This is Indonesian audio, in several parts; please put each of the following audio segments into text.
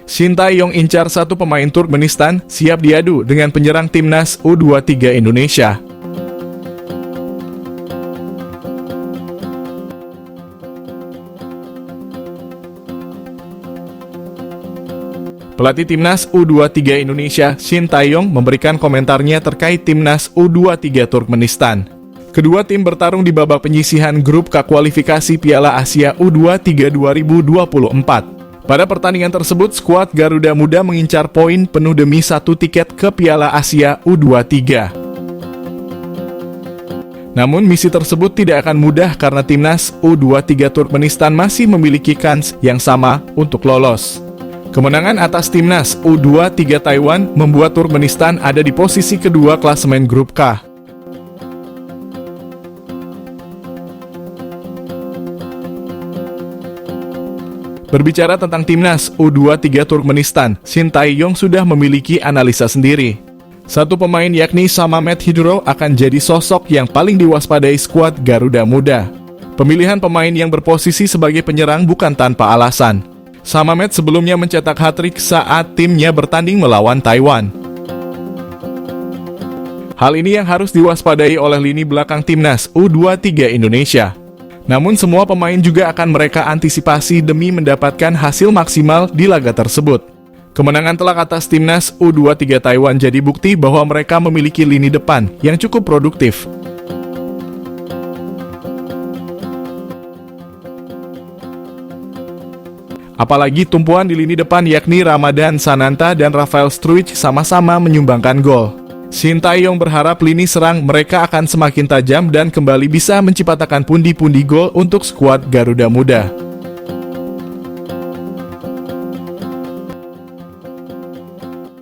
Shin Tae-yong incar satu pemain Turkmenistan, siap diadu dengan penyerang timnas U23 Indonesia. Pelatih timnas U23 Indonesia, Shin Tae-yong, memberikan komentarnya terkait timnas U23 Turkmenistan. Kedua tim bertarung di babak penyisihan grup K kualifikasi Piala Asia U23 2024. Pada pertandingan tersebut, skuad Garuda Muda mengincar poin penuh demi satu tiket ke Piala Asia U23. Namun misi tersebut tidak akan mudah karena timnas U23 Turkmenistan masih memiliki kans yang sama untuk lolos. Kemenangan atas timnas U23 Taiwan membuat Turkmenistan ada di posisi kedua klasemen grup K. Berbicara tentang timnas U23 Turkmenistan, Shin Tae-yong sudah memiliki analisa sendiri. Satu pemain yakni Samanmet Hidro akan jadi sosok yang paling diwaspadai skuad Garuda Muda. Pemilihan pemain yang berposisi sebagai penyerang bukan tanpa alasan. Samanmet sebelumnya mencetak hat-trick saat timnya bertanding melawan Taiwan. Hal ini yang harus diwaspadai oleh lini belakang timnas U23 Indonesia. Namun semua pemain juga akan mereka antisipasi demi mendapatkan hasil maksimal di laga tersebut. Kemenangan telak atas timnas U23 Taiwan jadi bukti bahwa mereka memiliki lini depan yang cukup produktif. Apalagi tumpuan di lini depan yakni Ramadan Sananta dan Rafael Struijk sama-sama menyumbangkan gol. Shin Tae-yong berharap lini serang mereka akan semakin tajam dan kembali bisa menciptakan pundi-pundi gol untuk skuad Garuda Muda.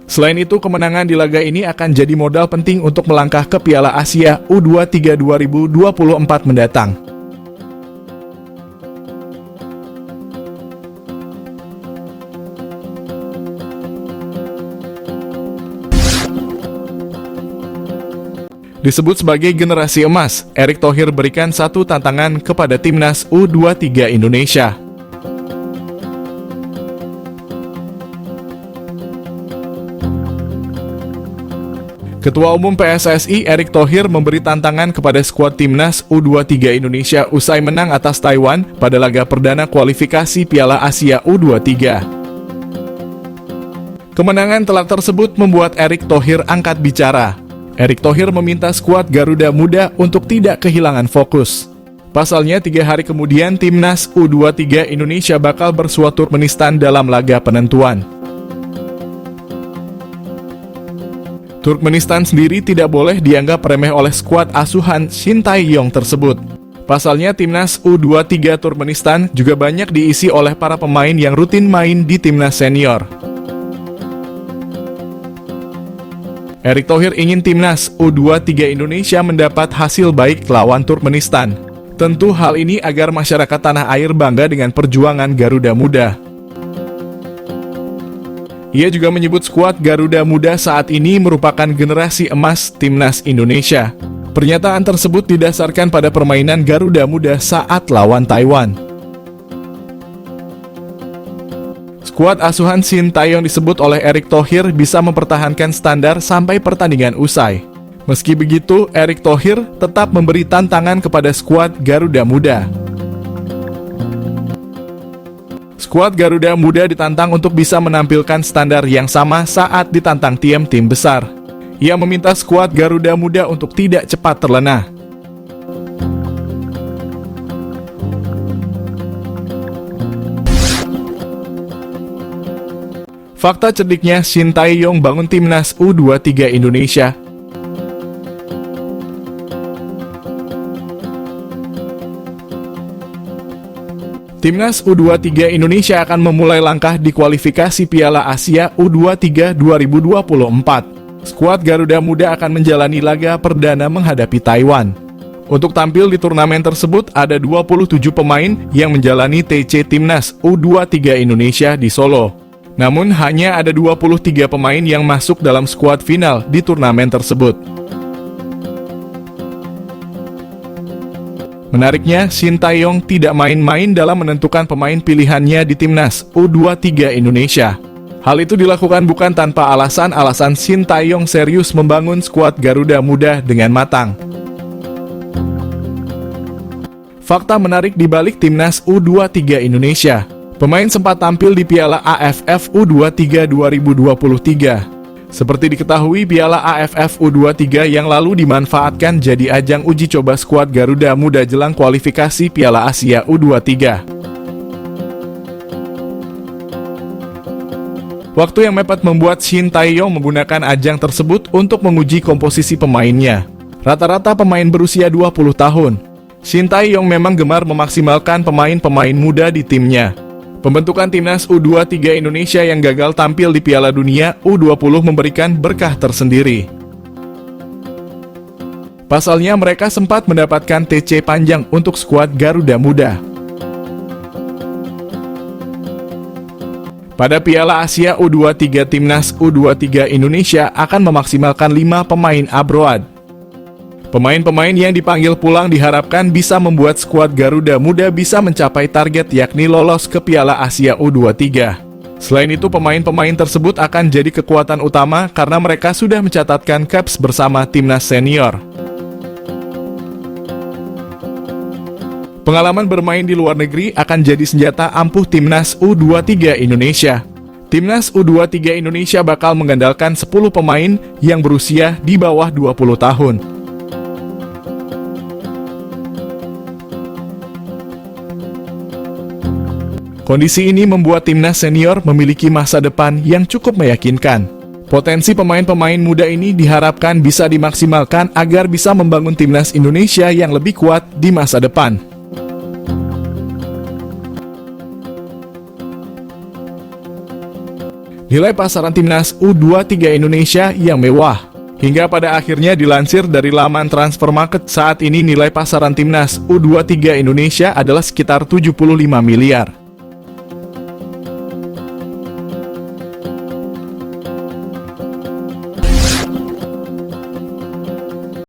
Selain itu, kemenangan di laga ini akan jadi modal penting untuk melangkah ke Piala Asia U23 2024 mendatang. Disebut sebagai generasi emas, Erick Thohir berikan satu tantangan kepada timnas U23 Indonesia. Ketua Umum PSSI Erick Thohir memberi tantangan kepada skuad timnas U23 Indonesia usai menang atas Taiwan pada laga perdana kualifikasi Piala Asia U23. Kemenangan telak tersebut membuat Erick Thohir angkat bicara. Erick Thohir meminta skuad Garuda Muda untuk tidak kehilangan fokus. Pasalnya 3 hari kemudian timnas U23 Indonesia bakal bersua Turkmenistan dalam laga penentuan. Turkmenistan sendiri tidak boleh dianggap remeh oleh skuad asuhan Shin Tae-yong tersebut. Pasalnya timnas U23 Turkmenistan juga banyak diisi oleh para pemain yang rutin main di timnas senior. Erick Thohir ingin timnas U23 Indonesia mendapat hasil baik lawan Turkmenistan. Tentu hal ini agar masyarakat tanah air bangga dengan perjuangan Garuda Muda. Ia juga menyebut skuad Garuda Muda saat ini merupakan generasi emas timnas Indonesia. Pernyataan tersebut didasarkan pada permainan Garuda Muda saat lawan Taiwan. Skuad asuhan Shin Tae-yong disebut oleh Erick Thohir bisa mempertahankan standar sampai pertandingan usai. Meski begitu, Erick Thohir tetap memberi tantangan kepada skuad Garuda Muda. Skuad Garuda Muda ditantang untuk bisa menampilkan standar yang sama saat ditantang tim besar. Ia meminta skuad Garuda Muda untuk tidak cepat terlena. Fakta cerdiknya Shin Tae-yong bangun timnas U23 Indonesia. Timnas U23 Indonesia akan memulai langkah di kualifikasi Piala Asia U23 2024. Skuad Garuda Muda akan menjalani laga perdana menghadapi Taiwan. Untuk tampil di turnamen tersebut ada 27 pemain yang menjalani TC Timnas U23 Indonesia di Solo. Namun hanya ada 23 pemain yang masuk dalam skuad final di turnamen tersebut. Menariknya, Shin Tae-yong tidak main-main dalam menentukan pemain pilihannya di timnas U23 Indonesia. Hal itu dilakukan bukan tanpa alasan Sintayong serius membangun skuad Garuda Muda dengan matang. Fakta menarik di balik timnas U23 Indonesia. Pemain sempat tampil di Piala AFF U23 2023. Seperti diketahui, Piala AFF U23 yang lalu dimanfaatkan jadi ajang uji coba skuad Garuda Muda jelang kualifikasi Piala Asia U23. Waktu yang mepet membuat Sintayong menggunakan ajang tersebut untuk menguji komposisi pemainnya. Rata-rata pemain berusia 20 tahun. Sintayong memang gemar memaksimalkan pemain-pemain muda di timnya. Pembentukan timnas U23 Indonesia yang gagal tampil di Piala Dunia U20 memberikan berkah tersendiri. Pasalnya mereka sempat mendapatkan TC panjang untuk skuad Garuda Muda. Pada Piala Asia U23, timnas U23 Indonesia akan memaksimalkan 5 pemain abroad. Pemain-pemain yang dipanggil pulang diharapkan bisa membuat skuad Garuda Muda bisa mencapai target yakni lolos ke Piala Asia U23. Selain itu, pemain-pemain tersebut akan jadi kekuatan utama karena mereka sudah mencatatkan caps bersama timnas senior. Pengalaman bermain di luar negeri akan jadi senjata ampuh timnas U23 Indonesia. Timnas U23 Indonesia bakal mengandalkan 10 pemain yang berusia di bawah 20 tahun. Kondisi ini membuat timnas senior memiliki masa depan yang cukup meyakinkan. Potensi pemain-pemain muda ini diharapkan bisa dimaksimalkan agar bisa membangun timnas Indonesia yang lebih kuat di masa depan. Nilai pasaran timnas U23 Indonesia yang mewah. Hingga pada akhirnya dilansir dari laman transfer market, saat ini nilai pasaran timnas U23 Indonesia adalah sekitar 75 miliar.